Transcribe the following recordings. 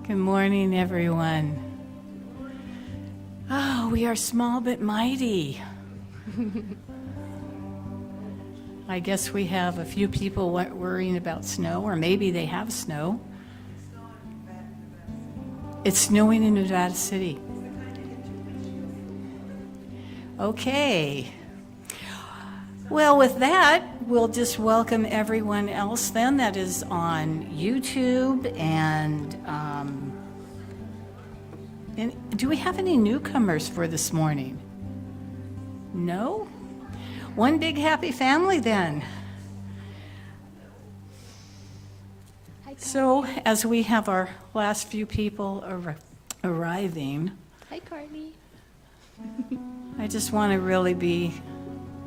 Good morning, everyone. Oh, we are small but mighty. I guess we have a few people worrying about snow, or maybe they have snow. It's snowing in Nevada City. Okay. Well, with that, we'll just welcome everyone else then that is on YouTube. And do we have any newcomers for this morning? No? One big happy family then. So as we have our last few people arriving. Hi, Carly. I just want to really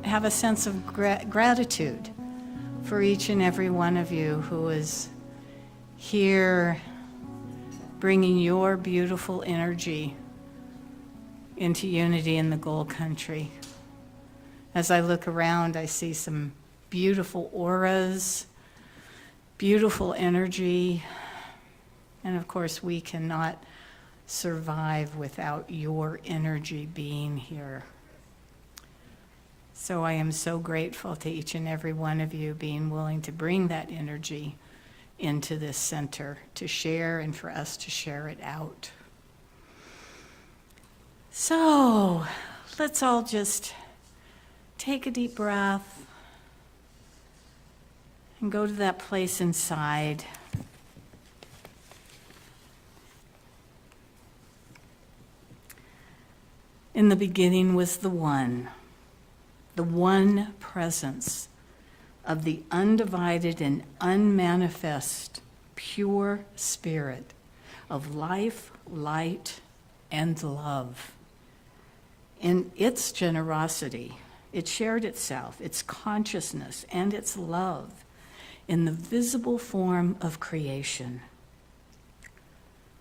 have a sense of gratitude for each and every one of you who is here bringing your beautiful energy into unity in the Gold Country. As I look around, I see some beautiful auras, beautiful energy, and of course we cannot survive without your energy being here. So I am so grateful to each and every one of you being willing to bring that energy into this center to share and for us to share it out. So let's all just take a deep breath and go to that place inside. In the beginning was the one presence of the undivided and unmanifest pure spirit of life, light, and love. In its generosity, it shared itself, its consciousness, and its love in the visible form of creation.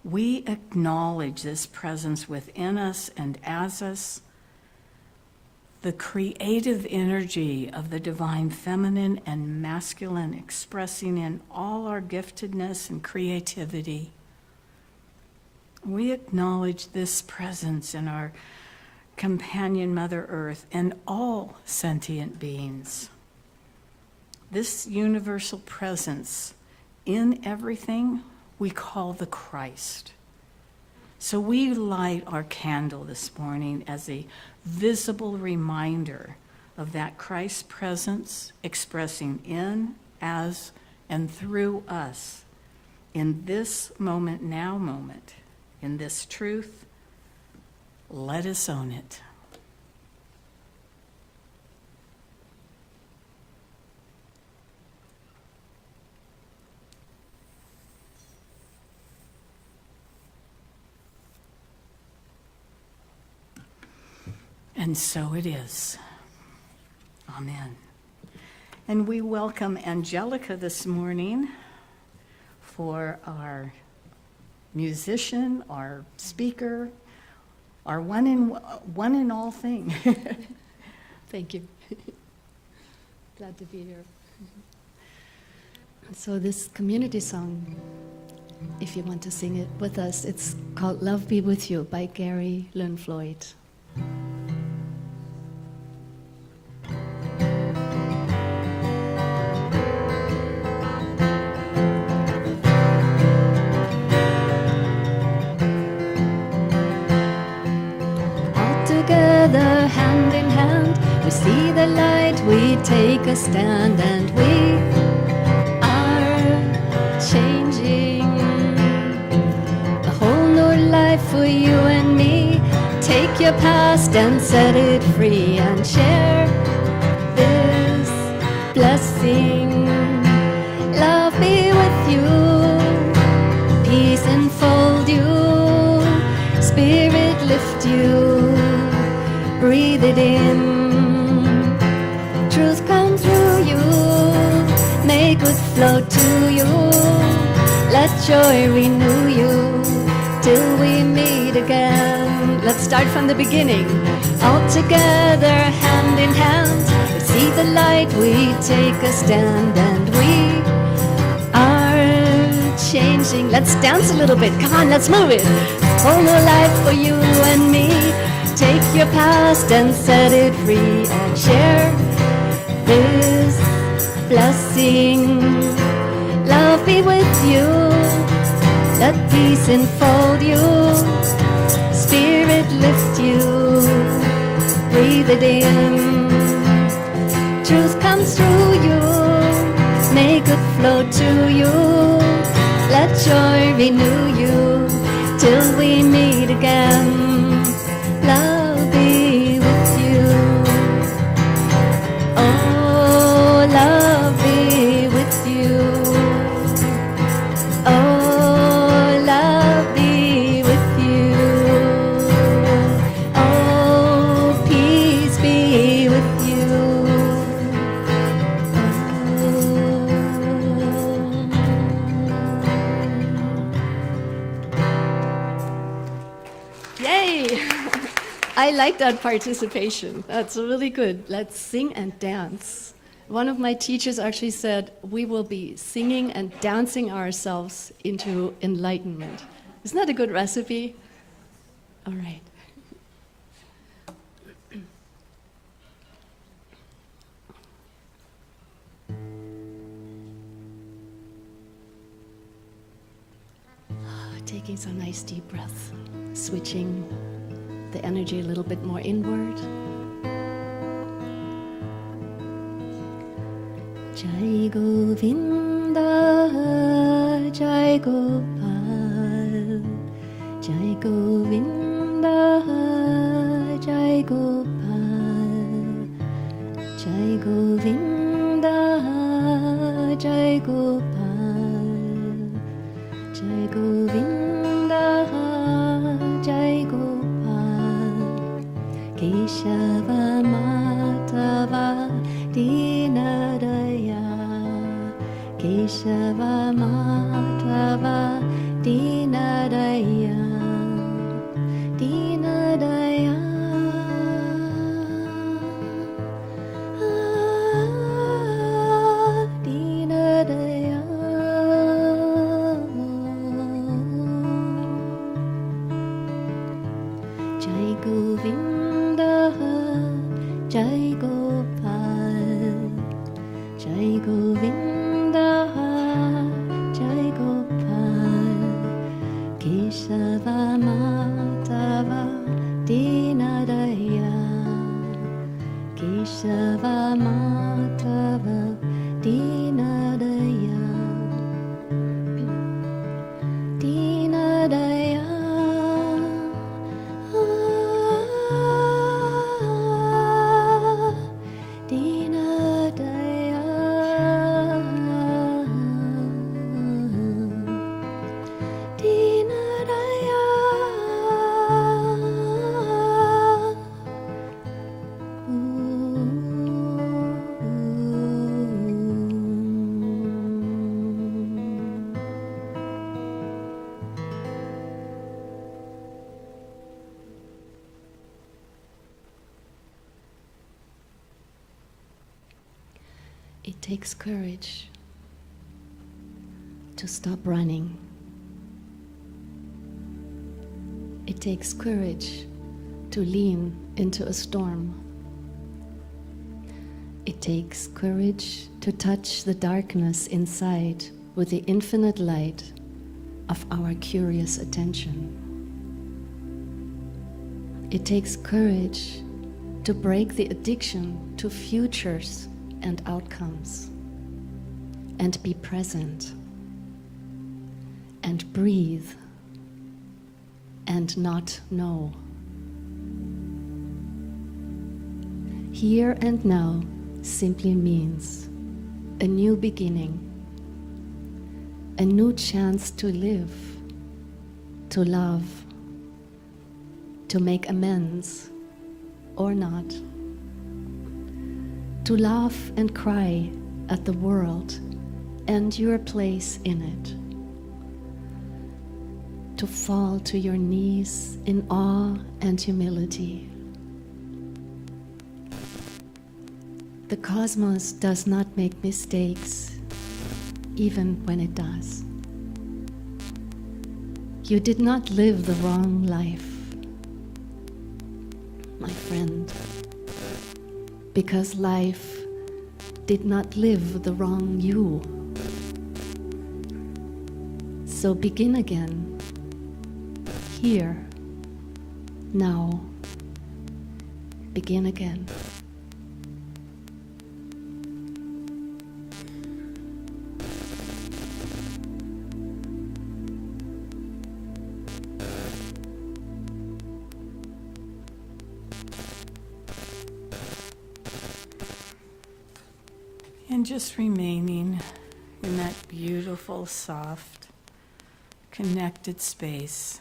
We acknowledge this presence within us and as us, the creative energy of the divine feminine and masculine expressing in all our giftedness and creativity. We acknowledge this presence in our companion Mother Earth and all sentient beings. This universal presence in everything we call the Christ. So we light our candle this morning as a visible reminder of that Christ presence expressing in, as, and through us in this moment, now moment, in this truth. Let us own it. And so it is. Amen. And we welcome Angelika this morning for our musician, our speaker, our one in all thing. Thank you. Glad to be here. So this community song, if you want to sing it with us, it's called Love Be With You by Gary Lynn Floyd. Together, hand in hand, we see the light, we take a stand, and we are changing a whole new life for you and me. Take your past and set it free, and share this blessing. Love be with you, peace enfold you, spirit lift you. Breathe it in, truth come through you, may good flow to you, let joy renew you, till we meet again. Let's start from the beginning. All together, hand in hand, we see the light, we take a stand, and we are changing. Let's dance a little bit. Come on, let's move it. Whole new life for you and me. Take your past and set it free and share this blessing. Love be with you. Let peace enfold you. Spirit lift you. Breathe it in. Truth comes through you. Make it flow to you. Let joy renew you till we meet again. Love be with you. Oh, love be with you. Oh, love be with you. Oh, peace be with you. Yay! I like that participation. That's really good. Let's sing and dance. One of my teachers actually said, we will be singing and dancing ourselves into enlightenment. Isn't that a good recipe? All right. Taking some nice deep breaths, switching the energy a little bit more inward. Jai Govinda, Jai Gopal, Jai Govinda, Jai Gopal, Jai Govinda, Jai Gopal, Jai Govinda, Jai Gopal, Keshava Madhava Dinadaya, Keshava Madhava Dinadaya, Dinadaya. Dinadaya. Jai Govinda, Jai Gopal, Jai Govinda, Jai Gopal, Keshava Madhava Dinadaya, Keshava Madhava Dinadaya, Dinadaya. It takes courage to stop running. It takes courage to lean into a storm. It takes courage to touch the darkness inside with the infinite light of our curious attention. It takes courage to break the addiction to futures and outcomes, and be present, and breathe, and not know. Here and now simply means a new beginning, a new chance to live, to love, to make amends or not. To laugh and cry at the world and your place in it. To fall to your knees in awe and humility. The cosmos does not make mistakes, even when it does. You did not live the wrong life, my friend, because life did not live the wrong you. So begin again, here, now. Begin again. And just remaining in that beautiful, soft, connected space.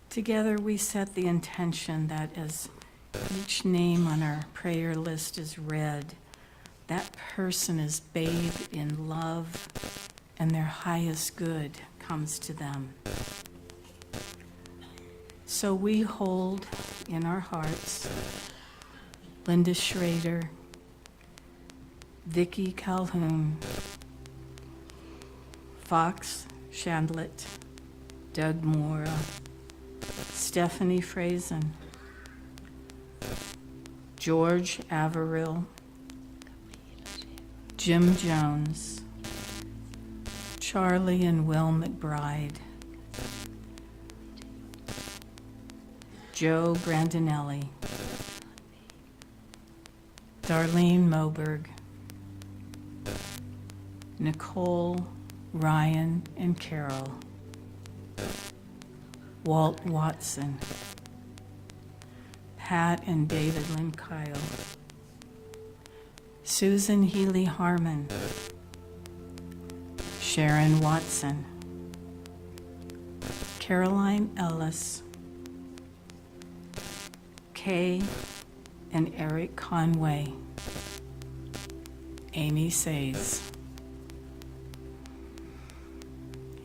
Together we set the intention that as each name on our prayer list is read, that person is bathed in love and their highest good comes to them. So we hold in our hearts Linda Schrader, Vicki Calhoun, Fox Chandlet, Doug Mora, Stephanie Frazen, George Averill, Jim Jones, Charlie and Will McBride, Joe Brandinelli, Darlene Moberg, Nicole, Ryan, and Carol, Walt Watson, Pat and David Lynn Kyle, Susan Healy Harmon, Sharon Watson, Caroline Ellis, Kay and Eric Conway, Amy Says.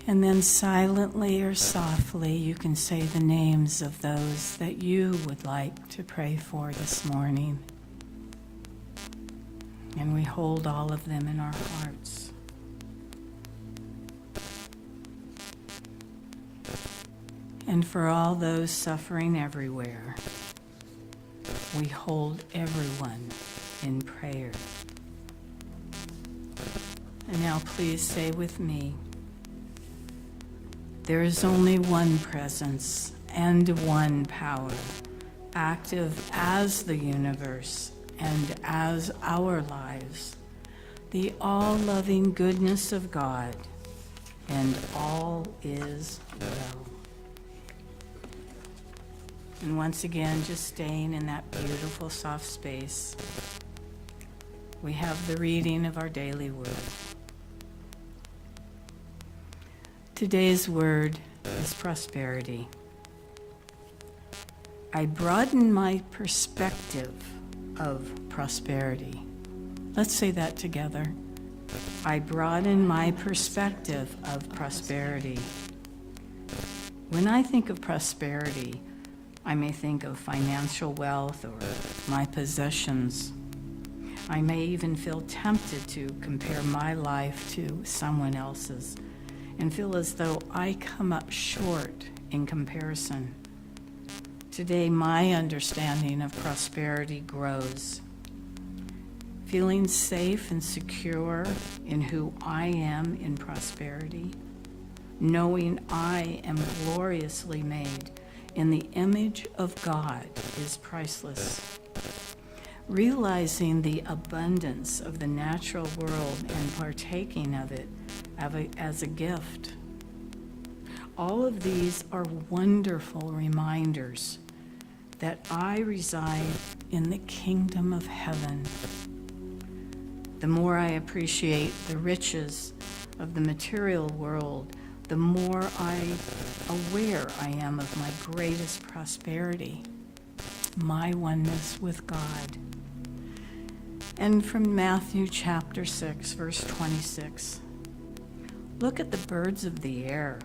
And then silently or softly, you can say the names of those that you would like to pray for this morning. And we hold all of them in our hearts. And for all those suffering everywhere, we hold everyone in prayer. And now please say with me, there is only one presence and one power, active as the universe and as our lives, the all-loving goodness of God, and all is well. And once again, just staying in that beautiful, soft space, we have the reading of our daily word. Today's word is prosperity. I broaden my perspective of prosperity. Let's say that together. I broaden my perspective of prosperity. When I think of prosperity, I may think of financial wealth or my possessions. I may even feel tempted to compare my life to someone else's and feel as though I come up short in comparison. Today, my understanding of prosperity grows. Feeling safe and secure in who I am in prosperity, knowing I am gloriously made in the image of God is priceless. Realizing the abundance of the natural world and partaking of it as a gift. All of these are wonderful reminders that I reside in the kingdom of heaven. The more I appreciate the riches of the material world, the more aware I am of my greatest prosperity, my oneness with God. And from Matthew chapter 6, verse 26, look at the birds of the air.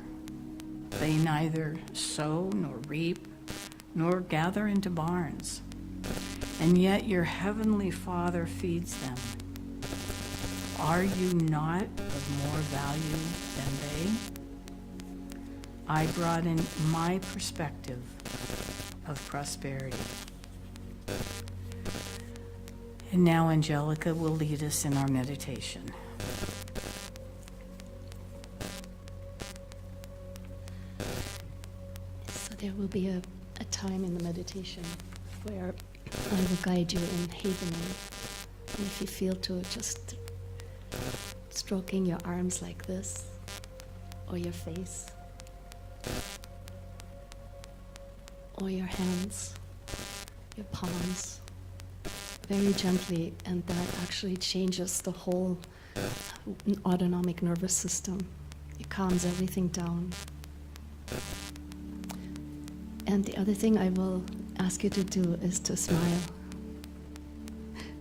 They neither sow nor reap nor gather into barns, and yet your heavenly Father feeds them. Are you not of more value than they? I broaden my perspective of prosperity. And now Angelika will lead us in our meditation. So there will be a time in the meditation where I will guide you in havening. And if you feel to, just stroking your arms like this, or your face, or your hands, your palms, very gently, and that actually changes the whole autonomic nervous system. It calms everything down. And the other thing I will ask you to do is to smile.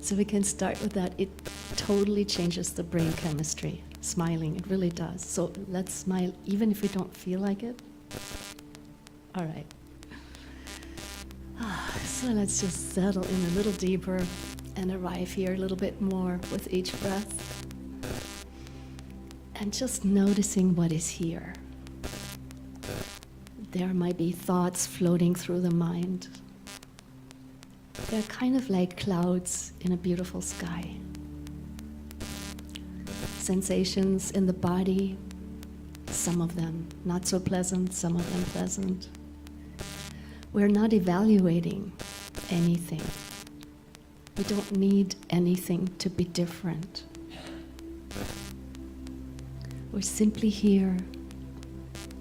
So we can start with that. It totally changes the brain chemistry. Smiling, it really does. So let's smile even if we don't feel like it. All right. So let's just settle in a little deeper and arrive here a little bit more with each breath. And just noticing what is here. There might be thoughts floating through the mind. They're kind of like clouds in a beautiful sky. Sensations in the body, some of them not so pleasant, some of them pleasant. We're not evaluating anything. We don't need anything to be different. We're simply here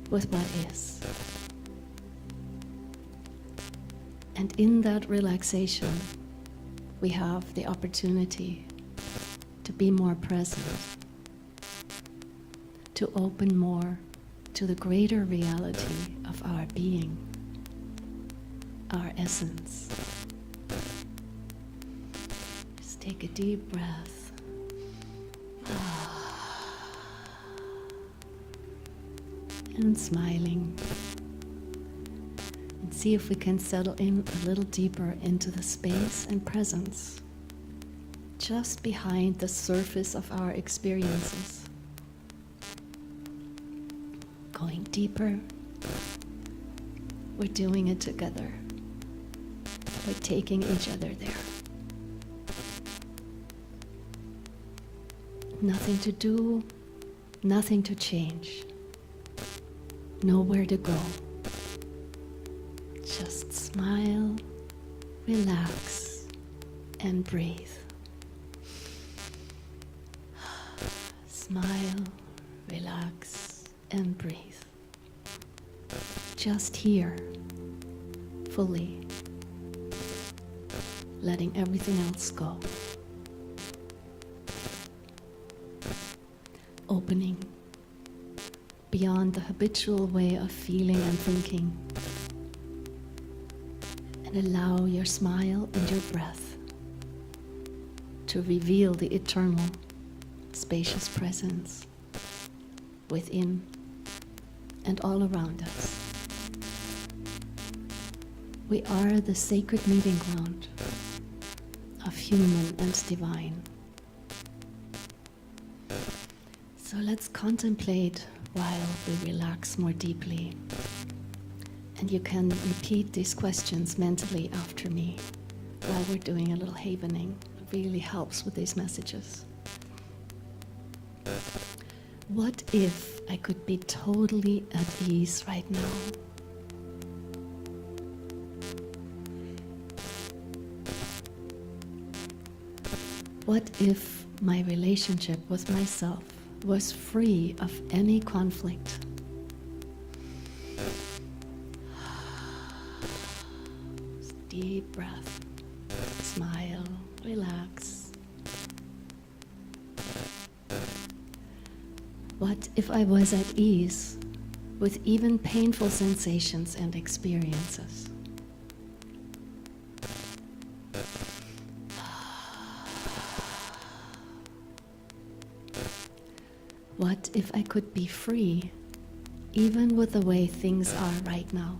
with what is. And in that relaxation, we have the opportunity to be more present, to open more to the greater reality of our being, our essence. Just take a deep breath. And smiling. And see if we can settle in a little deeper into the space and presence just behind the surface of our experiences. Going deeper. We're doing it together. We're taking each other there. Nothing to do, nothing to change. Nowhere to go. Just smile, relax, and breathe. Smile, relax, and breathe. Just here, fully, letting everything else go. Opening beyond the habitual way of feeling and thinking. And allow your smile and your breath to reveal the eternal, spacious presence within and all around us. We are the sacred meeting ground of human and divine. So let's contemplate while we relax more deeply. And you can repeat these questions mentally after me while we're doing a little havening. It really helps with these messages. What if I could be totally at ease right now? What if my relationship with myself was free of any conflict? Deep breath, smile, relax. What if I was at ease with even painful sensations and experiences? What if I could be free even with the way things are right now?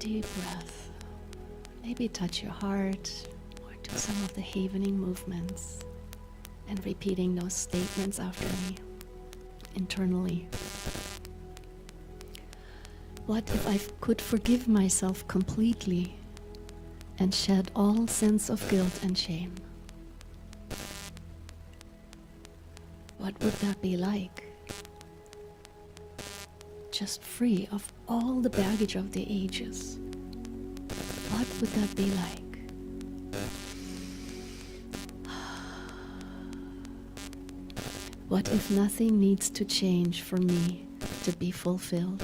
Deep breath. Maybe touch your heart or do some of the havening movements and repeating those statements after me internally. What if I could forgive myself completely and shed all sense of guilt and shame? What would that be like? Just free of all the baggage of the ages. What would that be like? What if nothing needs to change for me to be fulfilled?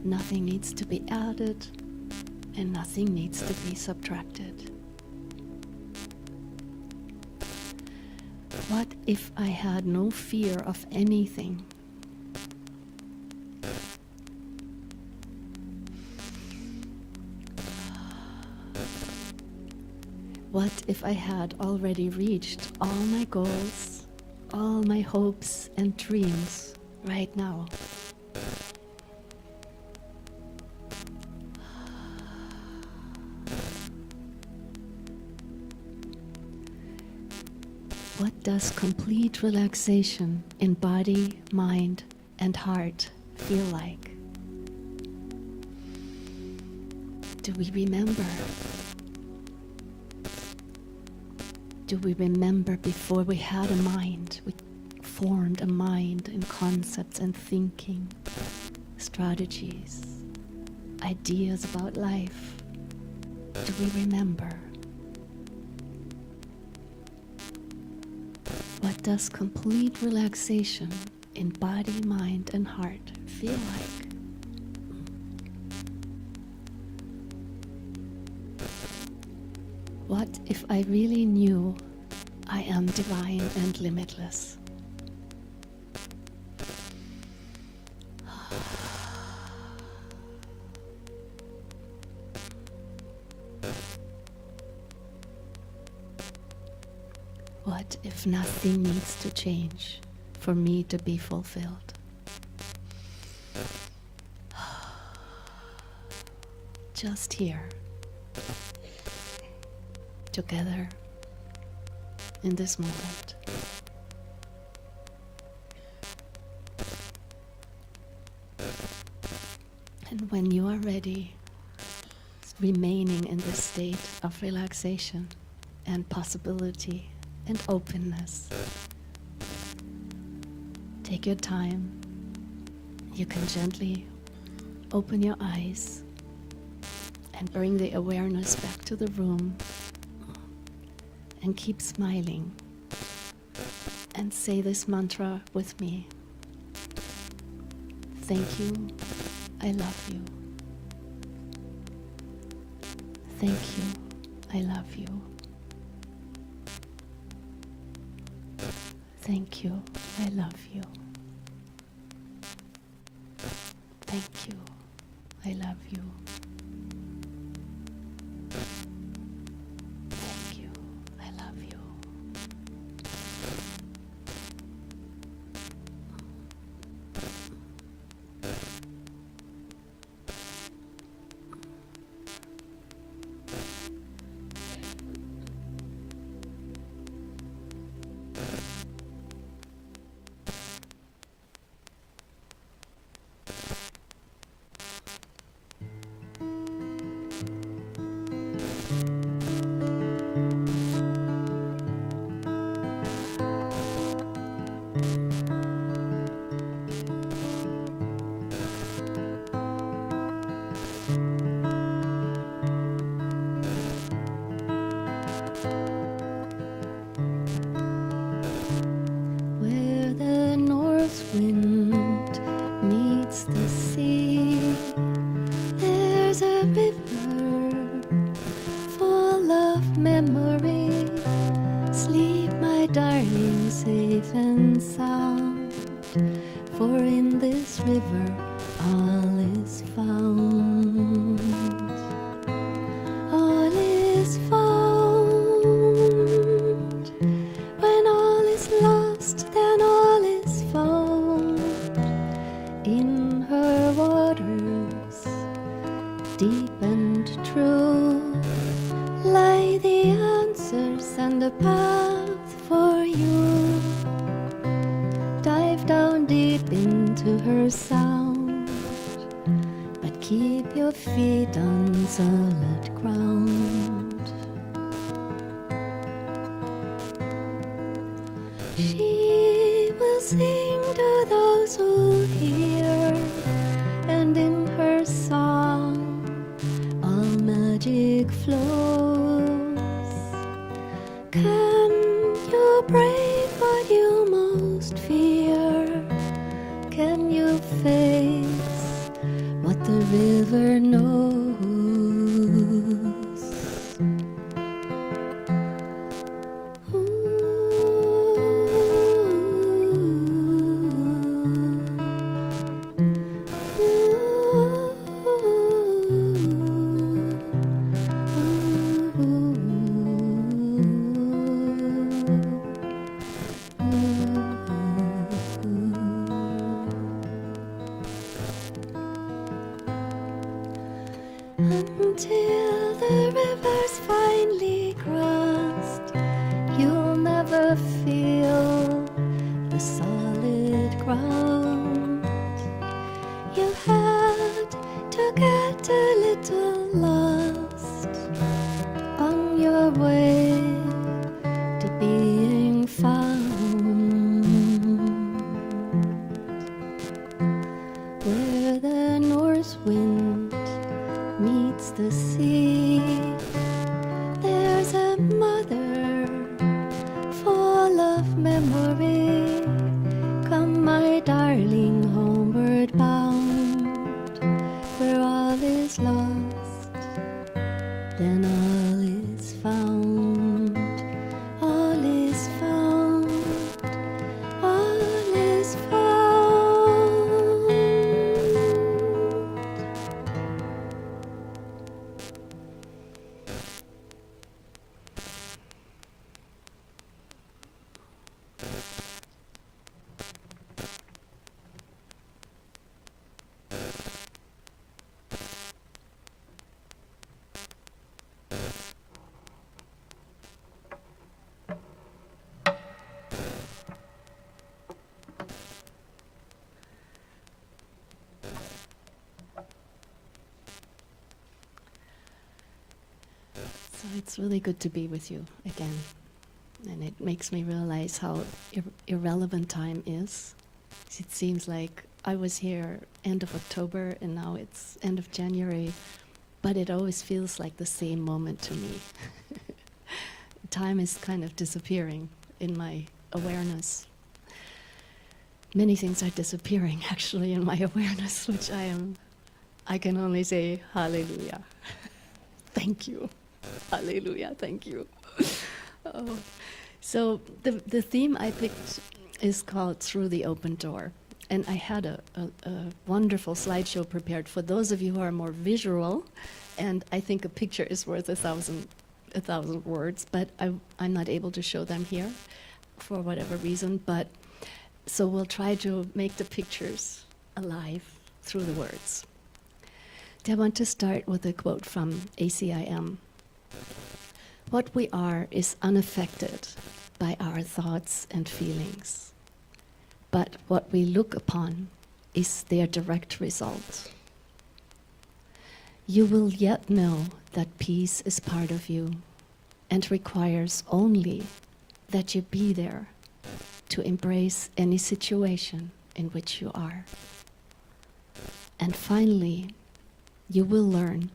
Nothing needs to be added and nothing needs to be subtracted. What if I had no fear of anything? What if I had already reached all my goals, all my hopes and dreams right now? What does complete relaxation in body, mind, and heart feel like? Do we remember? Do we remember before we had a mind? We formed a mind in concepts and thinking, strategies, ideas about life. Do we remember? What does complete relaxation in body, mind, and heart feel like? What if I really knew I am divine and limitless? What if nothing needs to change for me to be fulfilled? Just here, together in this moment. And when you are ready, remaining in this state of relaxation and possibility and openness, take your time. You can gently open your eyes and bring the awareness back to the room and keep smiling and say this mantra with me. Thank you, I love you. Thank you, I love you. Thank you, I love you. Thank you, I love you. Thank you, I love you. Where the north wind meets the sea, there's a river full of memory. Sleep, my darling, safe and sound, for in this river all is found. All is found. When all is lost, then all is found. In her waters, deep find a path for you. Dive down deep into her sound, but keep your feet on solid ground. She will sing to those who hear, and in her song all magic flows. Can you brave what you most fear? Can you face what the river knows? Until the river's finally crossed, you'll never feel the solid ground. You had to get a little lost on your way to being found, where the north wind meets the sea. There's a mother full of memory. Come, my darling, homeward bound, where all is lost, then all is found. All is found, all is found. So it's really good to be with you again. And it makes me realize how irrelevant time is. It seems like I was here end of October and now it's end of January, but it always feels like the same moment to me. Time is kind of disappearing in my awareness. Many things are disappearing actually in my awareness, which I can only say hallelujah. Thank you. Hallelujah, thank you. Oh. So the theme I picked is called Through the Open Door. And I had a wonderful slideshow prepared for those of you who are more visual. And I think a picture is worth a thousand words, but I'm not able to show them here for whatever reason. But so we'll try to make the pictures alive through the words. I want to start with a quote from ACIM. What we are is unaffected by our thoughts and feelings, but what we look upon is their direct result. You will yet know that peace is part of you and requires only that you be there to embrace any situation in which you are. And finally, you will learn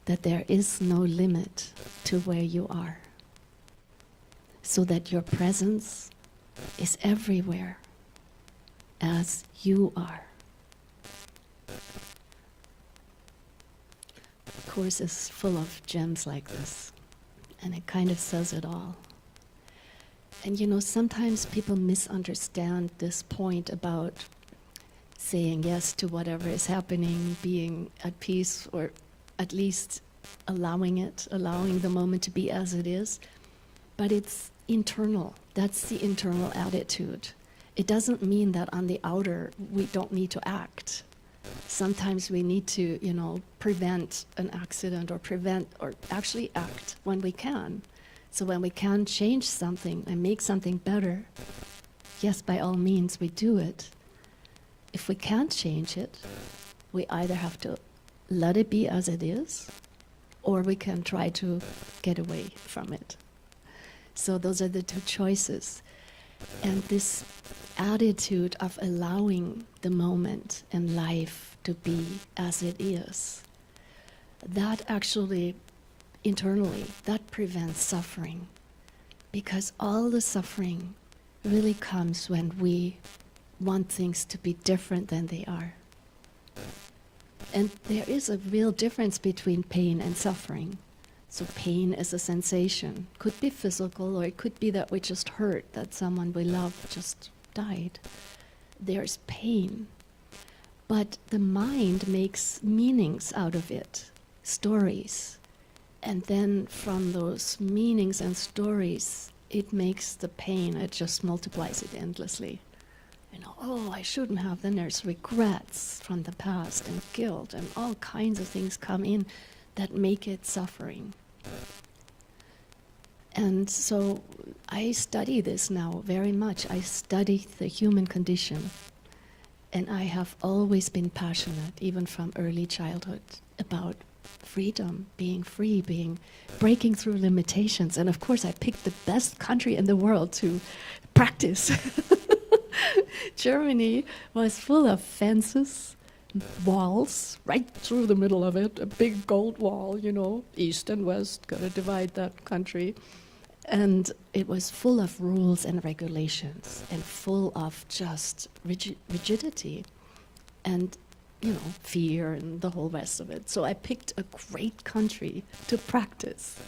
that there is no limit to where you are, so that your presence is everywhere as you are. The Course is full of gems like this, and it kind of says it all. And you know, sometimes people misunderstand this point about saying yes to whatever is happening, being at peace, or at least allowing the moment to be as it is. But it's internal. That's the internal attitude. It doesn't mean that on the outer we don't need to act. Sometimes we need to, prevent an accident or actually act when we can. So when we can change something and make something better, yes, by all means, we do it. If we can't change it, we either have to let it be as it is, or we can try to get away from it. So those are the two choices. And this attitude of allowing the moment and life to be as it is, that actually, internally, that prevents suffering. Because all the suffering really comes when we want things to be different than they are. And there is a real difference between pain and suffering. So pain is a sensation. Could be physical, or it could be that we just hurt, that someone we love just died. There's pain. But the mind makes meanings out of it, stories. And then from those meanings and stories, it makes the pain, it just multiplies it endlessly. You know, oh, I shouldn't have. Then there's regrets from the past and guilt, and all kinds of things come in that make it suffering. And so I study this now very much. I study the human condition. And I have always been passionate, even from early childhood, about freedom, being free, breaking through limitations. And of course, I picked the best country in the world to practice. Germany was full of fences, walls, right through the middle of it, a big gold wall, you know, east and west, gotta divide that country. And it was full of rules and regulations and full of just rigidity and, you know, fear and the whole rest of it. So I picked a great country to practice.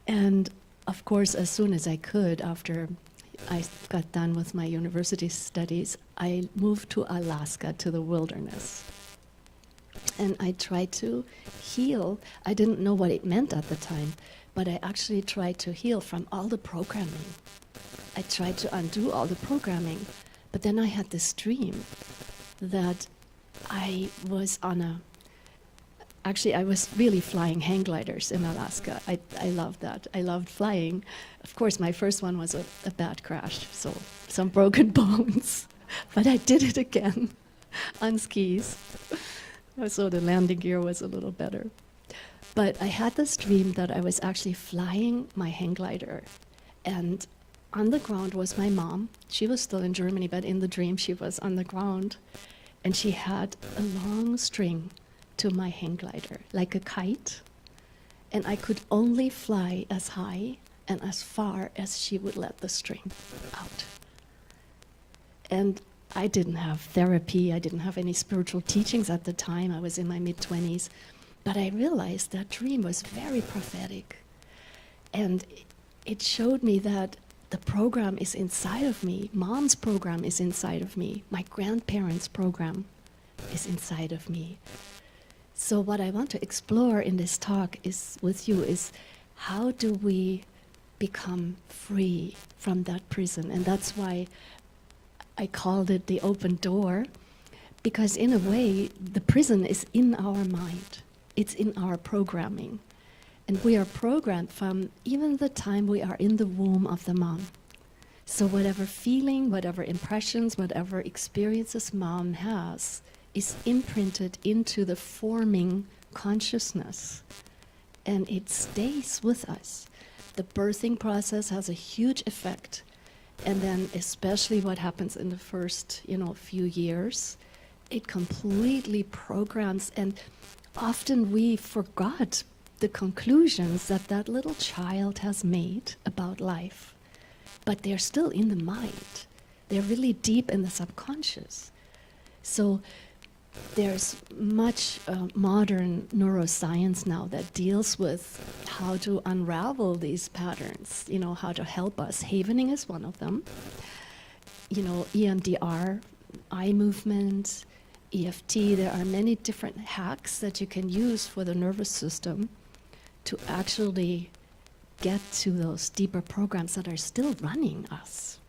And of course, as soon as I could, after I got done with my university studies, I moved to Alaska, to the wilderness. And I tried to heal. I didn't know what it meant at the time, but I actually tried to heal from all the programming. I tried to undo all the programming, but then I had this dream that I was I was really flying hang gliders in Alaska. I loved that. I loved flying. Of course, my first one was a bad crash, so some broken bones. But I did it again on skis. So the landing gear was a little better. But I had this dream that I was actually flying my hang glider. And on the ground was my mom. She was still in Germany, but in the dream she was on the ground. And she had a long string to my hang glider, like a kite. And I could only fly as high and as far as she would let the string out. And I didn't have therapy, I didn't have any spiritual teachings at the time, I was in my mid-20s, but I realized that dream was very prophetic. And it showed me that the program is inside of me, Mom's program is inside of me, my grandparents' program is inside of me. So what I want to explore in this talk with you is how do we become free from that prison? And that's why I called it the open door, because in a way, the prison is in our mind. It's in our programming. And we are programmed from even the time we are in the womb of the mom. So whatever feeling, whatever impressions, whatever experiences mom has is imprinted into the forming consciousness. And it stays with us. The birthing process has a huge effect. And then especially what happens in the first, few years, it completely programs. And often we forgot the conclusions that little child has made about life. But they're still in the mind. They're really deep in the subconscious. So there's much modern neuroscience now that deals with how to unravel these patterns, how to help us. Havening is one of them. EMDR, eye movement, EFT, there are many different hacks that you can use for the nervous system to actually get to those deeper programs that are still running us,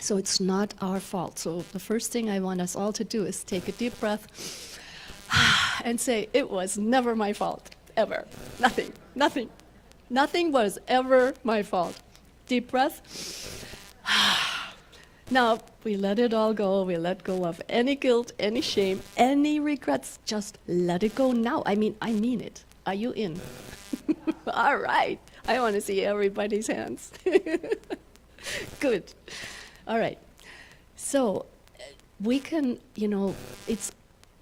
So it's not our fault. So the first thing I want us all to do is take a deep breath and say, it was never my fault, ever. Nothing. Nothing was ever my fault. Deep breath. Now, we let it all go. We let go of any guilt, any shame, any regrets. Just let it go now. I mean it. Are you in? All right. I want to see everybody's hands. Good. All right. So we can,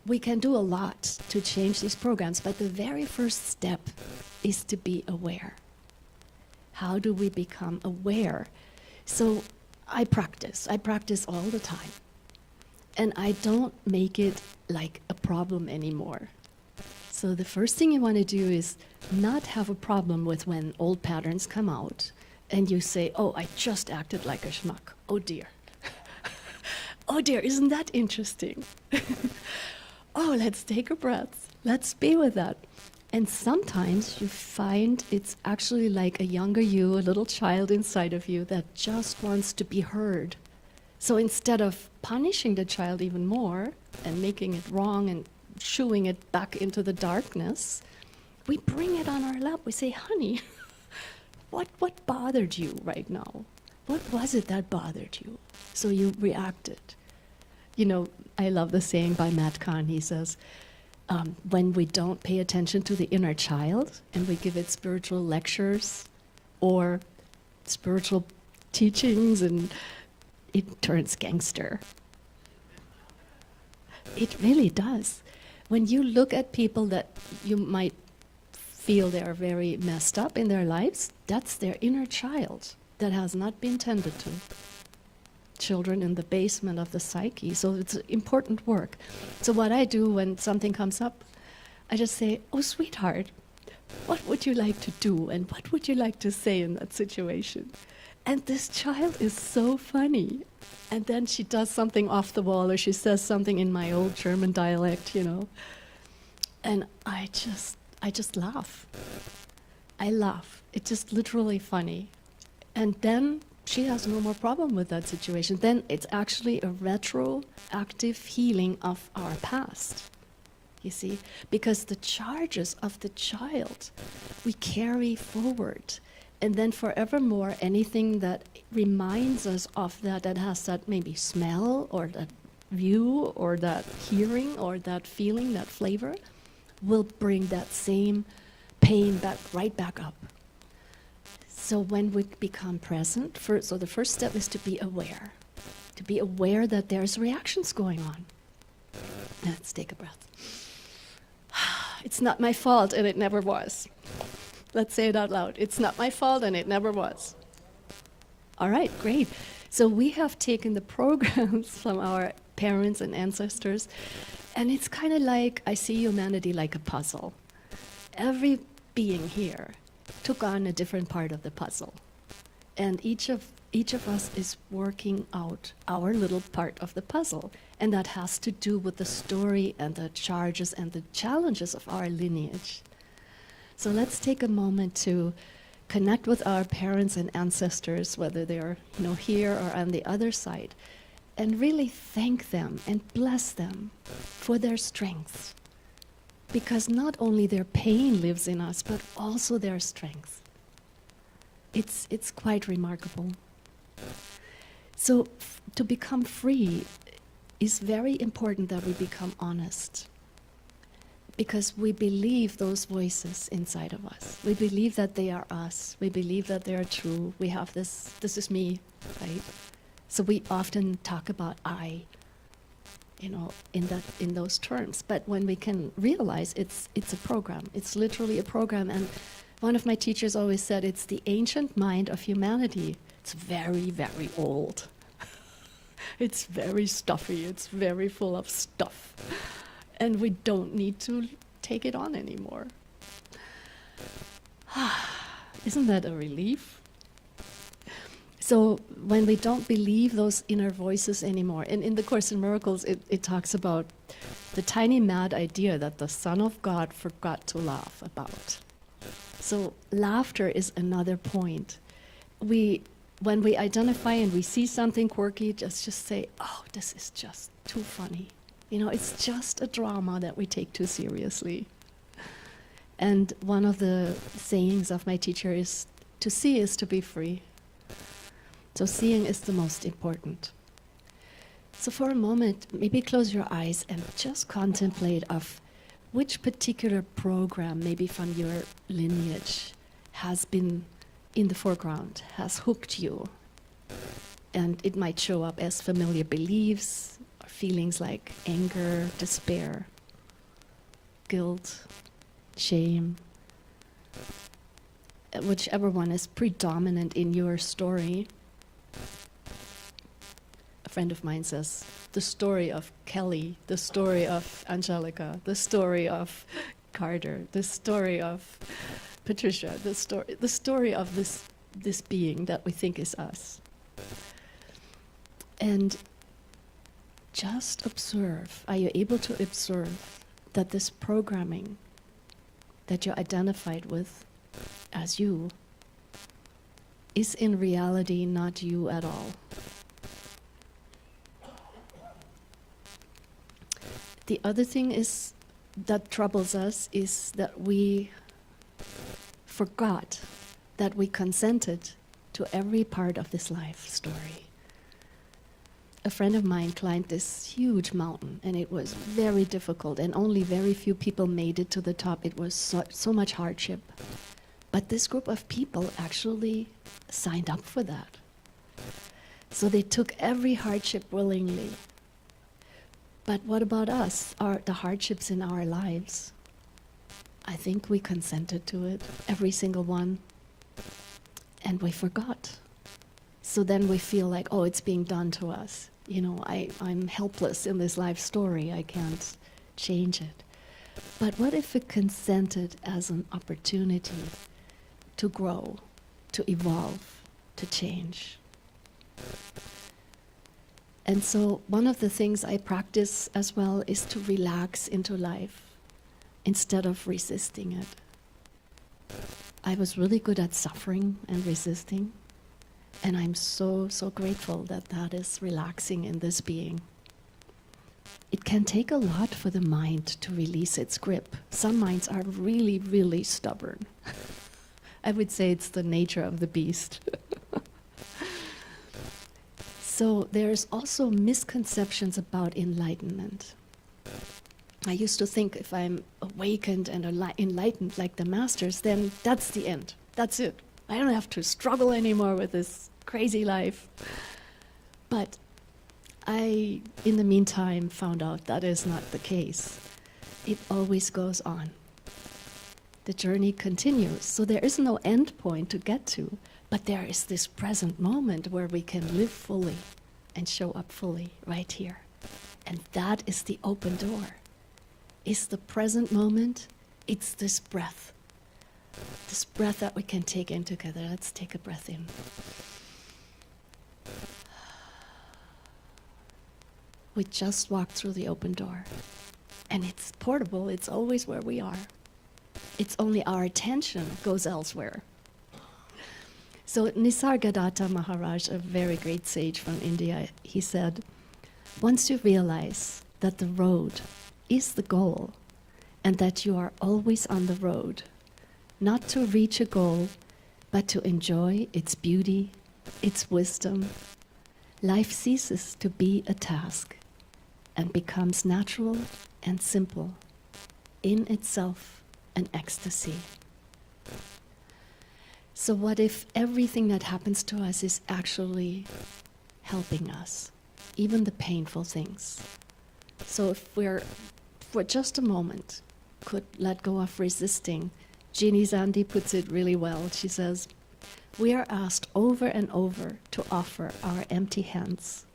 we can do a lot to change these programs, but the very first step is to be aware. How do we become aware? So I practice all the time. And I don't make it like a problem anymore. So the first thing you want to do is not have a problem with when old patterns come out and you say, oh, I just acted like a schmuck. Oh dear. Oh dear, isn't that interesting? Oh, let's take a breath. Let's be with that. And sometimes you find it's actually like a younger you, a little child inside of you that just wants to be heard. So instead of punishing the child even more and making it wrong and shooing it back into the darkness, we bring it on our lap. We say, honey, what bothered you right now? What was it that bothered you? So you reacted. I love the saying by Matt Kahn. He says, when we don't pay attention to the inner child and we give it spiritual lectures or spiritual teachings, and it turns gangster. It really does. When you look at people that you might feel they are very messed up in their lives, that's their inner child that has not been tended to. Children in the basement of the psyche. So it's important work. So what I do when something comes up, I just say, oh, sweetheart, what would you like to do? And what would you like to say in that situation? And this child is so funny. And then she does something off the wall, or she says something in my old German dialect, And I just laugh. I laugh. It's just literally funny. And then she has no more problem with that situation. Then it's actually a retroactive healing of our past, you see? Because the charges of the child we carry forward. And then forevermore, anything that reminds us of that has that maybe smell or that view or that hearing or that feeling, that flavor, will bring that same pain right back up. So when we become present, so the first step is to be aware that there's reactions going on. Let's take a breath. It's not my fault, and it never was. Let's say it out loud. It's not my fault, and it never was. All right, great. So we have taken the programs from our parents and ancestors, and it's kind of like, I see humanity like a puzzle. Every being here took on a different part of the puzzle. And each of us is working out our little part of the puzzle. And that has to do with the story and the charges and the challenges of our lineage. So let's take a moment to connect with our parents and ancestors, whether they're here or on the other side, and really thank them and bless them for their strengths. Because not only their pain lives in us, but also their strength. It's quite remarkable. So to become free is very important that we become honest. Because we believe those voices inside of us. We believe that they are us. We believe that they are true. We have this is me, right? So we often talk about I, in those terms. But when we can realize it's a program, it's literally a program. And one of my teachers always said it's the ancient mind of humanity. It's very, very old. It's very stuffy. It's very full of stuff. And we don't need to take it on anymore. Isn't that a relief? So when we don't believe those inner voices anymore, and in the Course in Miracles, it talks about the tiny mad idea that the Son of God forgot to laugh about. So laughter is another point. When we identify and we see something quirky, just say, oh, this is just too funny. It's just a drama that we take too seriously. And one of the sayings of my teacher is, to see is to be free. So seeing is the most important. So for a moment, maybe close your eyes and just contemplate of which particular program, maybe from your lineage, has been in the foreground, has hooked you. And it might show up as familiar beliefs, or feelings like anger, despair, guilt, shame. Whichever one is predominant in your story. A friend of mine says, the story of Kelly, the story of Angelika, the story of Carter, the story of Patricia, the story of this being that we think is us. And just observe, are you able to observe that this programming that you're identified with as you is in reality not you at all? The other thing is that troubles us is that we forgot that we consented to every part of this life story. A friend of mine climbed this huge mountain, and it was very difficult, and only very few people made it to the top. It was so much hardship. But this group of people actually signed up for that. So they took every hardship willingly. But what about us, the hardships in our lives? I think we consented to it, every single one, and we forgot. So then we feel like, oh, it's being done to us. You know, I'm helpless in this life story. I can't change it. But what if we consented as an opportunity to grow, to evolve, to change? And so one of the things I practice as well is to relax into life instead of resisting it. I was really good at suffering and resisting, and I'm so grateful that that is relaxing in this being. It can take a lot for the mind to release its grip. Some minds are really, really stubborn. I would say it's the nature of the beast. So there's also misconceptions about enlightenment. I used to think if I'm awakened and enlightened like the masters, then that's the end. That's it. I don't have to struggle anymore with this crazy life. But I, in the meantime, found out that is not the case. It always goes on. The journey continues. So there is no end point to get to, but there is this present moment where we can live fully and show up fully right here. And that is the open door. It's the present moment. It's this breath. This breath that we can take in together. Let's take a breath in. We just walked through the open door. And it's portable. It's always where we are. It's only our attention goes elsewhere. So Nisargadatta Maharaj, a very great sage from India, he said, once you realize that the road is the goal and that you are always on the road, not to reach a goal, but to enjoy its beauty, its wisdom, life ceases to be a task and becomes natural and simple, in itself an ecstasy. So what if everything that happens to us is actually helping us, even the painful things? So if we're, for just a moment, could let go of resisting, Jeannie Zandi puts it really well. She says, we are asked over and over to offer our empty hands,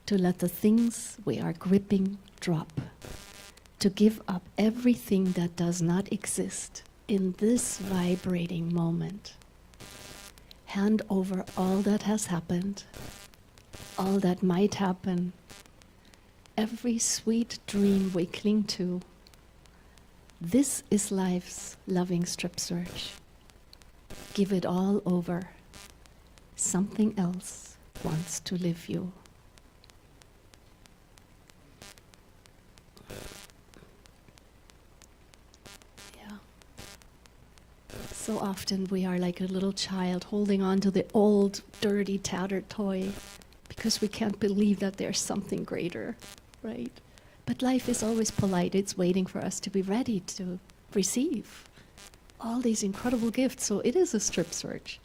to let the things we are gripping drop, to give up everything that does not exist in this vibrating moment. Hand over all that has happened, all that might happen, every sweet dream we cling to. This is life's loving strip search. Give it all over. Something else wants to live you. Yeah. so often we are like a little child holding on to the old, dirty, tattered toy because we can't believe that there's something greater, right? But life is always polite. It's waiting for us to be ready to receive all these incredible gifts. So it is a strip search,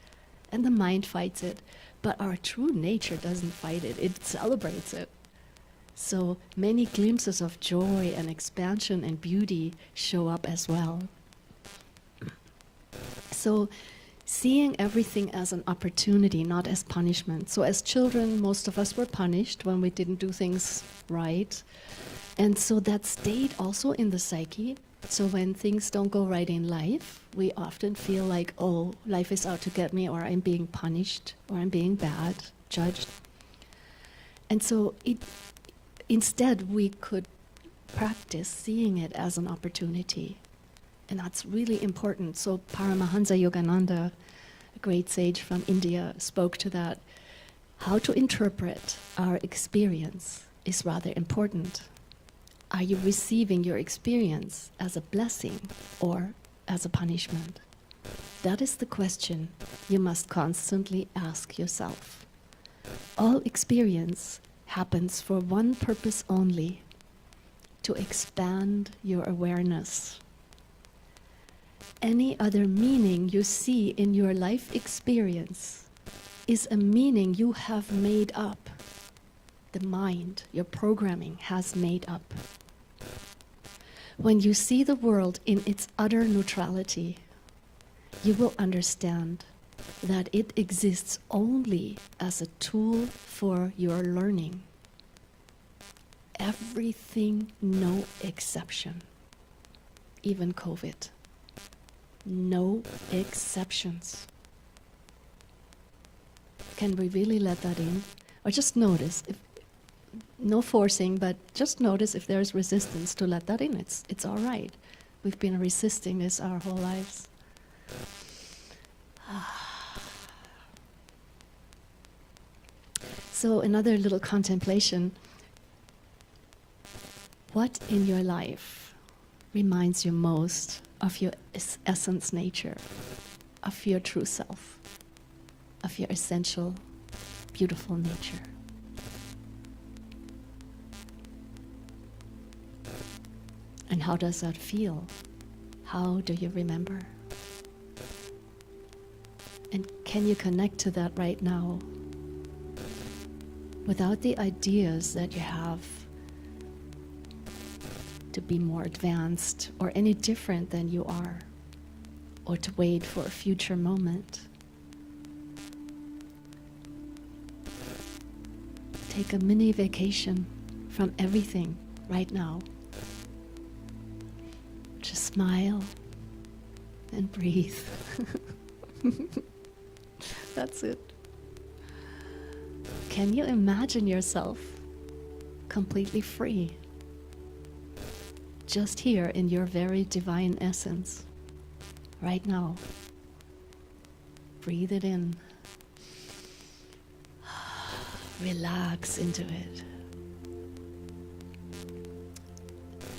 and the mind fights it. But our true nature doesn't fight it. It celebrates it. So many glimpses of joy and expansion and beauty show up as well. So seeing everything as an opportunity, not as punishment. So as children, most of us were punished when we didn't do things right. And so that stayed also in the psyche. So when things don't go right in life, we often feel like, oh, life is out to get me, or I'm being punished, or I'm being bad, judged. And so instead, we could practice seeing it as an opportunity. And that's really important. So Paramahansa Yogananda, a great sage from India, spoke to that. How to interpret our experience is rather important. Are you receiving your experience as a blessing or as a punishment? That is the question you must constantly ask yourself. All experience happens for one purpose only: to expand your awareness. Any other meaning you see in your life experience is a meaning you have made up. The mind, your programming, has made up. When you see the world in its utter neutrality, you will understand that it exists only as a tool for your learning. Everything, no exception. Even COVID. No exceptions. Can we really let that in? Or just notice, no forcing, but just notice if there's resistance to let that in. It's all right. We've been resisting this our whole lives. So another little contemplation. What in your life reminds you most of your essence nature, of your true self, of your essential, beautiful nature? And how does that feel? How do you remember? And can you connect to that right now without the ideas that you have to be more advanced or any different than you are, or to wait for a future moment? Take a mini vacation from everything right now. Just smile and breathe. That's it. Can you imagine yourself completely free? Just here in your very divine essence, right now. Breathe it in. Relax into it.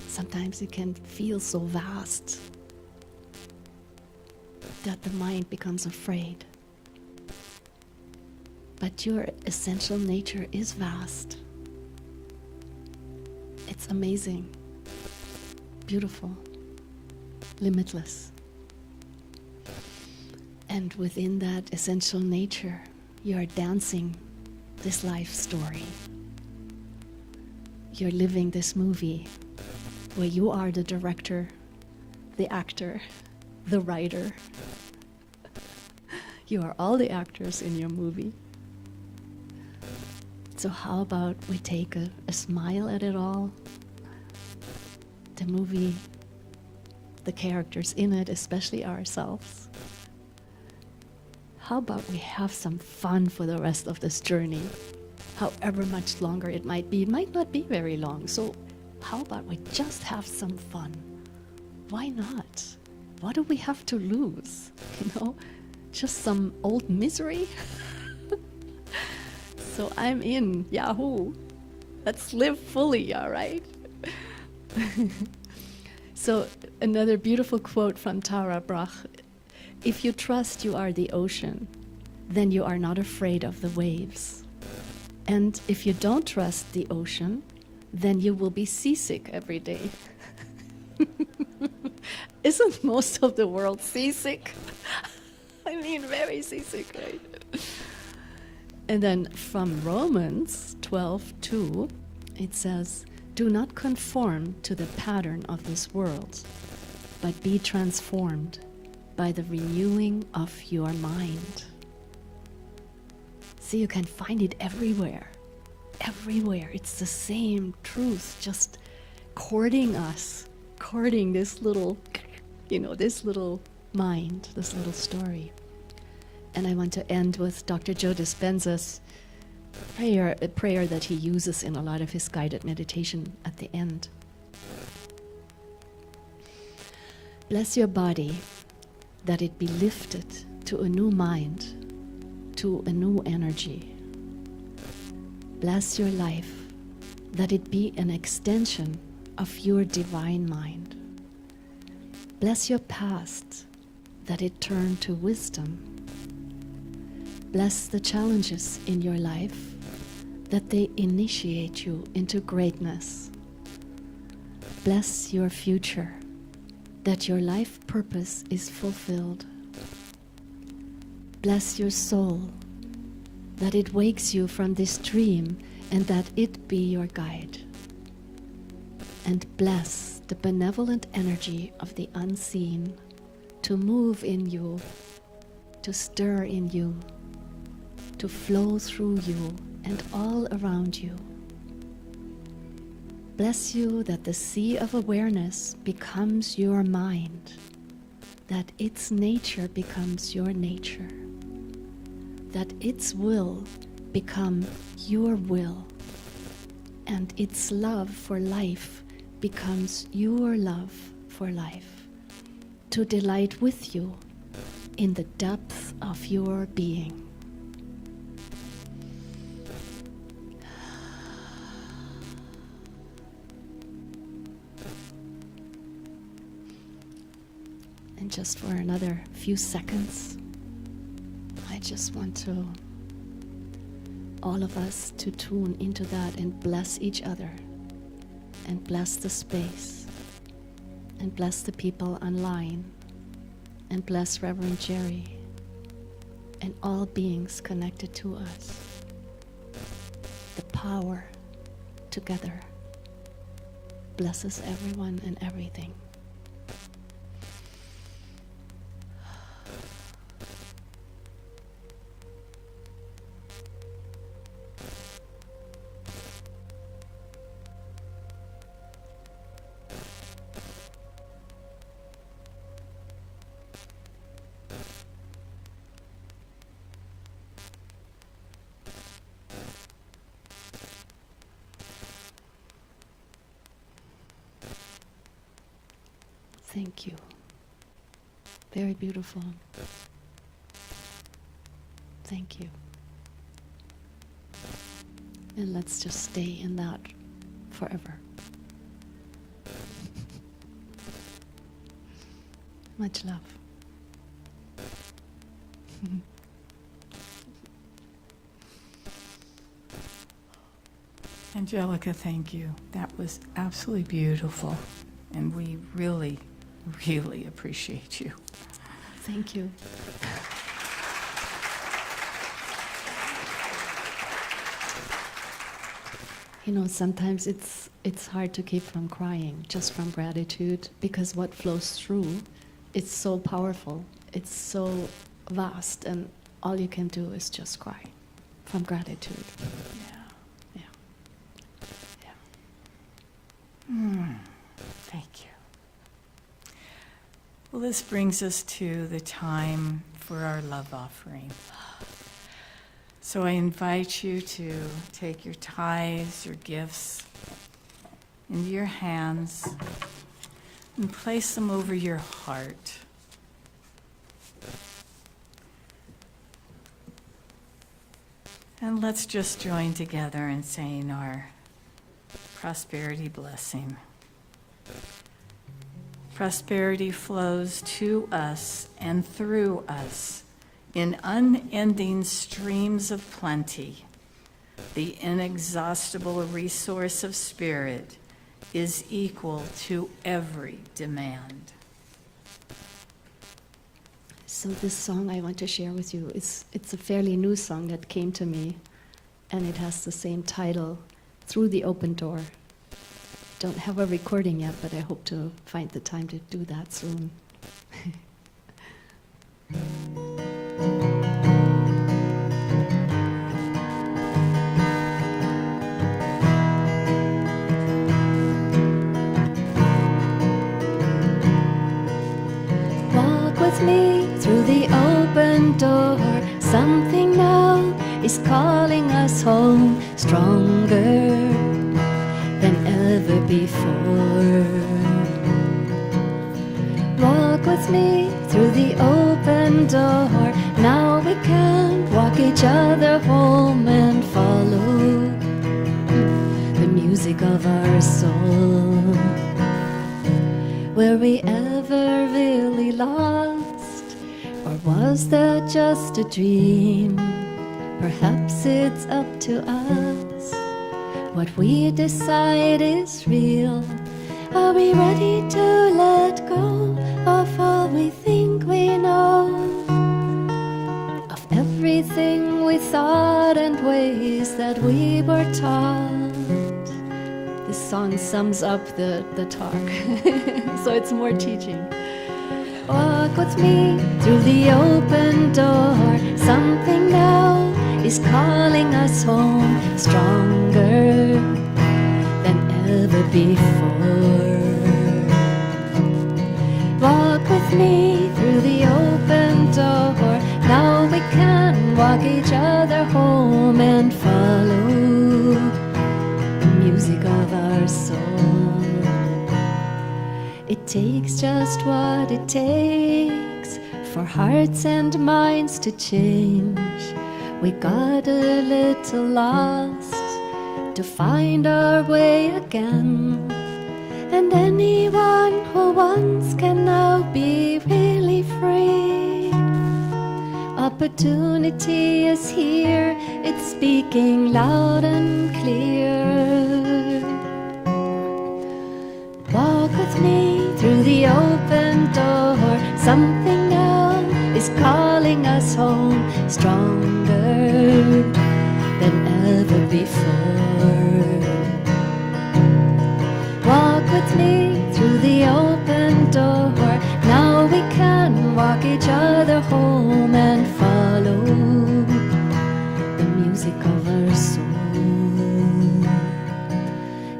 Sometimes it can feel so vast that the mind becomes afraid. But your essential nature is vast. It's amazing, beautiful, limitless. And within that essential nature, you are dancing this life story. You're living this movie where you are the director, the actor, the writer. You are all the actors in your movie. So how about we take a smile at it all? The movie, the characters in it, especially ourselves. How about we have some fun for the rest of this journey? However much longer it might be. It might not be very long. So how about we just have some fun? Why not? What do we have to lose? Just some old misery? So I'm in. Yahoo! Let's live fully, all right? So another beautiful quote from Tara Brach. If you trust you are the ocean, then you are not afraid of the waves. And if you don't trust the ocean, then you will be seasick every day. Isn't most of the world seasick? I mean, very seasick, right? And then from Romans 12:2, it says, "Do not conform to the pattern of this world, but be transformed by the renewing of your mind." See, you can find it everywhere. Everywhere. It's the same truth, just courting us, courting this little, this little mind, this little story. And I want to end with Dr. Joe Dispenza's prayer, a prayer that he uses in a lot of his guided meditation at the end. Bless your body, that it be lifted to a new mind, to a new energy. Bless your life, that it be an extension of your divine mind. Bless your past, that it turn to wisdom. Bless the challenges in your life, that they initiate you into greatness. Bless your future, that your life purpose is fulfilled. Bless your soul, that it wakes you from this dream and that it be your guide. And bless the benevolent energy of the unseen to move in you, to stir in you, to flow through you and all around you. Bless you that the sea of awareness becomes your mind, that its nature becomes your nature, that its will become your will, and its love for life becomes your love for life, to delight with you in the depth of your being. And just for another few seconds, I just want all of us to tune into that and bless each other, and bless the space, and bless the people online, and bless Reverend Jerry, and all beings connected to us. The power together blesses everyone and everything. Thank you. Very beautiful. Thank you. And let's just stay in that forever. Much love. Angelika, thank you. That was absolutely beautiful. And we really, really appreciate you. Thank you. Sometimes it's hard to keep from crying just from gratitude, because what flows through, it's so powerful, it's so vast, and all you can do is just cry from gratitude. Yeah. Thank you. Well, this brings us to the time for our love offering. So I invite you to take your tithes, your gifts, into your hands and place them over your heart. And let's just join together in saying our prosperity blessing. Prosperity flows to us and through us in unending streams of plenty. The inexhaustible resource of spirit is equal to every demand. So this song I want to share with you, it's a fairly new song that came to me, and it has the same title, Through the Open Door. Don't have a recording yet, but I hope to find the time to do that soon. Walk with me through the open door. Something now is calling us home, stronger than ever before. Walk with me through the open door. Now we can walk each other home and follow the music of our soul. Were we ever really lost? Or was that just a dream? Perhaps it's up to us. What we decide is real. Are we ready to let go of all we think we know? Of everything we thought and ways that we were taught. This song sums up the talk, so it's more teaching. Walk with me through the open door. Something now is calling us home, stronger than ever before. Walk with me through the open door. Now we can walk each other home and follow the music of our soul. It takes just what it takes for hearts and minds to change. We got a little lost to find our way again. And anyone who wants can now be really free. Opportunity is here, it's speaking loud and clear. Walk with me through the open door. Something now is calling us home, stronger than ever before. Walk with me through the open door. Now we can walk each other home and follow the music of our soul.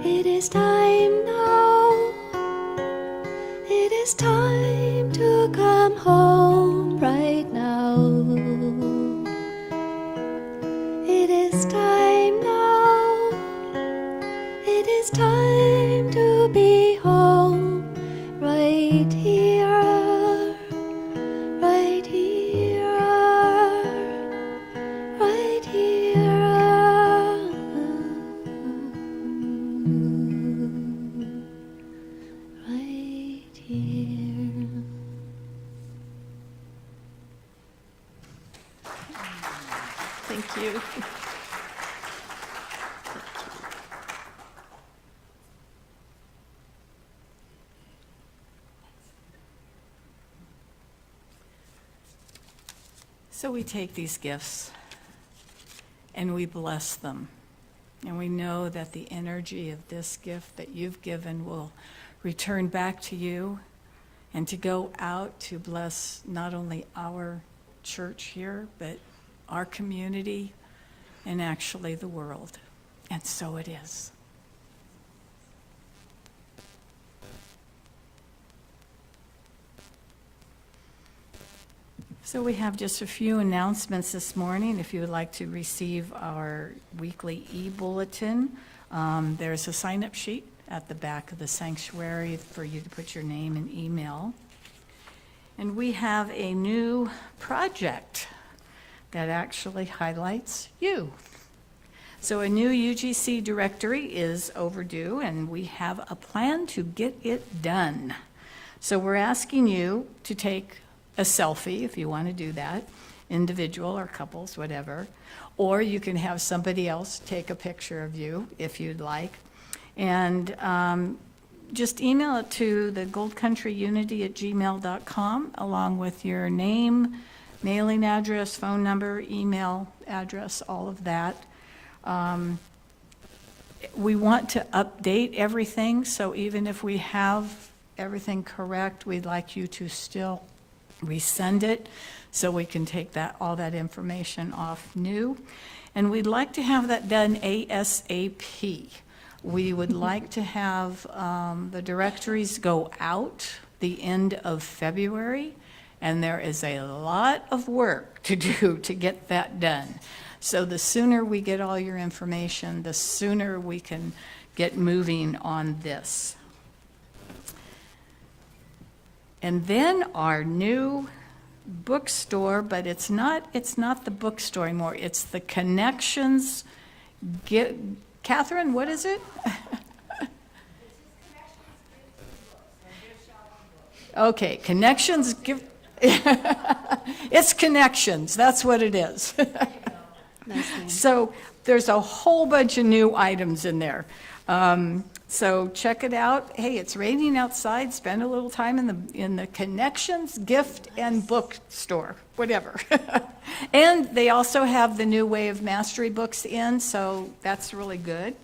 It is time now. It is time to come home right now. It is time now. It is time to be home right here, right here, right here. Right here. Thank you. So we take these gifts and we bless them. And we know that the energy of this gift that you've given will return back to you and to go out to bless not only our church here, but our community and actually the world. And so it is. So we have just a few announcements this morning. If you would like to receive our weekly e-bulletin, there's a sign-up sheet at the back of the sanctuary for you to put your name and email. And we have a new project that actually highlights you. So a new UGC directory is overdue, and we have a plan to get it done. So we're asking you to take a selfie if you want to do that, individual or couples, whatever. Or you can have somebody else take a picture of you if you'd like. And just email it to the goldcountryunity@gmail.com along with your name, mailing address, phone number, email address, all of that. We want to update everything, so even if we have everything correct, we'd like you to still resend it so we can take all that information off new. And we'd like to have that done ASAP. We would like to have the directories go out the end of February, and there is a lot of work to do to get that done. So the sooner we get all your information, the sooner we can get moving on this. And then our new bookstore, but it's not the bookstore anymore, it's the Connections. Catherine, what is it? Okay, Connections give. It's Connections, that's what it is. Nice name. So there's a whole bunch of new items in there. So check it out. Hey, it's raining outside. Spend a little time in the Connections gift and bookstore, whatever. And they also have the new Way of Mastery books in, so that's really good.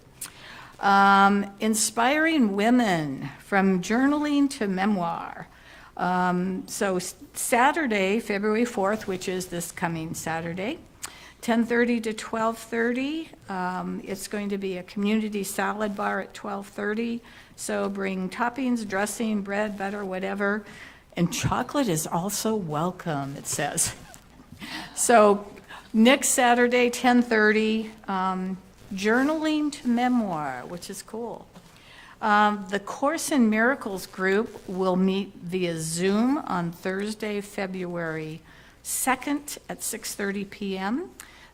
Inspiring Women, From Journaling to Memoir. So Saturday, February 4th, which is this coming Saturday, 10:30 to 12:30. It's going to be a community salad bar at 12:30. So bring toppings, dressing, bread, butter, whatever. And chocolate is also welcome, it says. So next Saturday, 10:30, journaling to memoir, which is cool. The Course in Miracles group will meet via Zoom on Thursday, February 2nd at 6:30 p.m.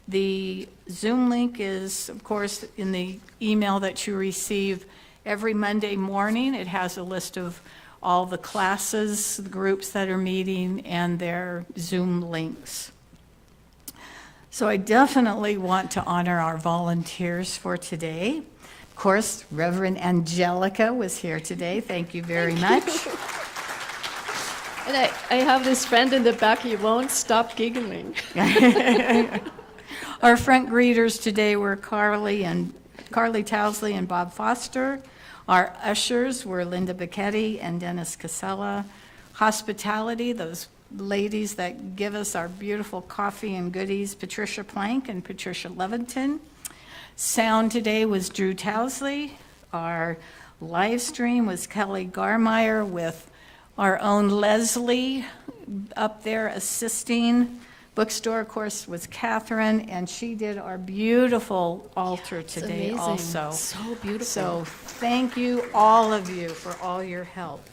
The Zoom link is, of course, in the email that you receive every Monday morning. It has a list of all the classes, the groups that are meeting, and their Zoom links. So I definitely want to honor our volunteers for today. Of course, Reverend Angelika was here today. Thank you very much. And I have this friend in the back, he won't stop giggling. Our front greeters today were Carly Towsley and Bob Foster. Our ushers were Linda Bicchetti and Dennis Casella. Hospitality, those ladies that give us our beautiful coffee and goodies, Patricia Plank and Patricia Levington. Sound today was Drew Towsley. Our live stream was Kelly Garmeyer with our own Leslie up there assisting. Bookstore, of course, was Catherine, and she did our beautiful altar today amazing. also. So beautiful. So thank you, all of you, for all your help.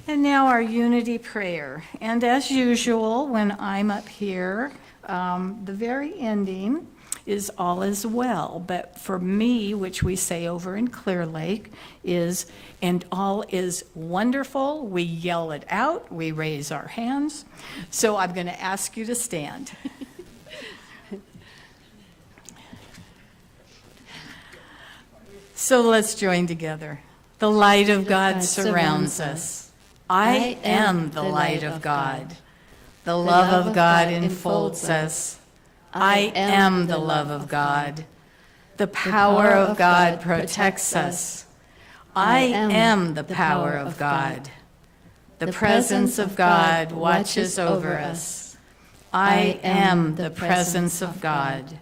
And now our unity prayer. And as usual, when I'm up here, the very ending is all is well. But for me, which we say over in Clear Lake, is and all is wonderful. We yell it out, we raise our hands. So I'm going to ask you to stand. So let's join together. The light of God surrounds us. I am the light of God. The love of God enfolds us. I am the love of God. The power of God protects us. I am the power of God. The presence of God watches over us. I am the presence of God.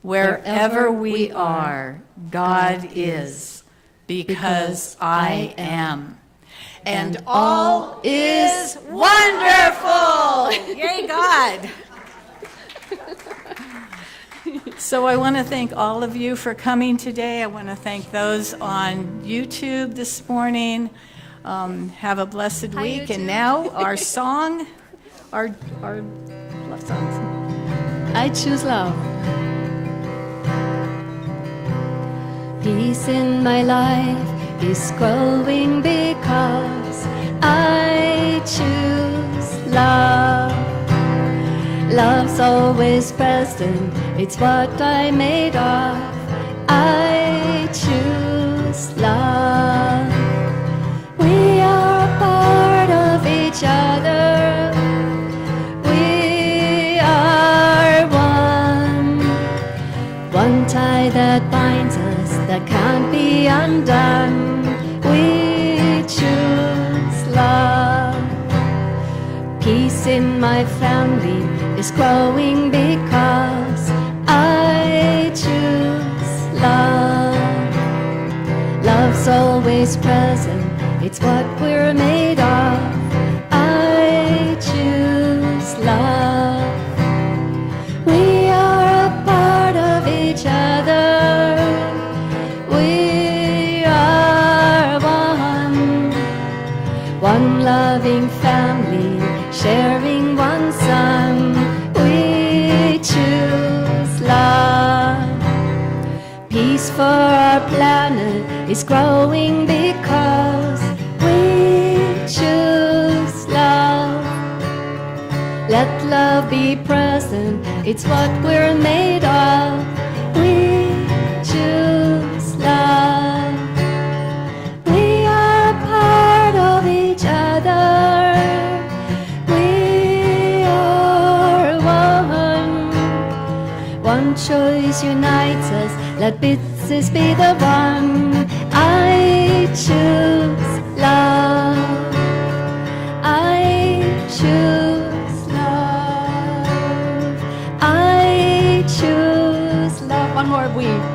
Wherever we are, God is, because I am. And all is wonderful! Yay, God! So I want to thank all of you for coming today. I want to thank those on YouTube this morning. Have a blessed week. And now our song, our love songs. I choose love. Peace in my life, is growing because I choose love. Love's always present, it's what I made of. I choose love. We are a part of each other. We are one. One tie that binds us that can't be undone. We choose love. Peace in my family is growing because I choose love. Love's always present, it's what we're made of. I choose love. We are a part of each other. We are one. One loving family, sharing one son. We choose love. Peace for our planet is growing because we choose love. Let love be present, it's what we're made of. We choose love. We are a part of each other. We are one. One choice unites us, let business be the one. I choose love. I choose love. I choose love. One more we.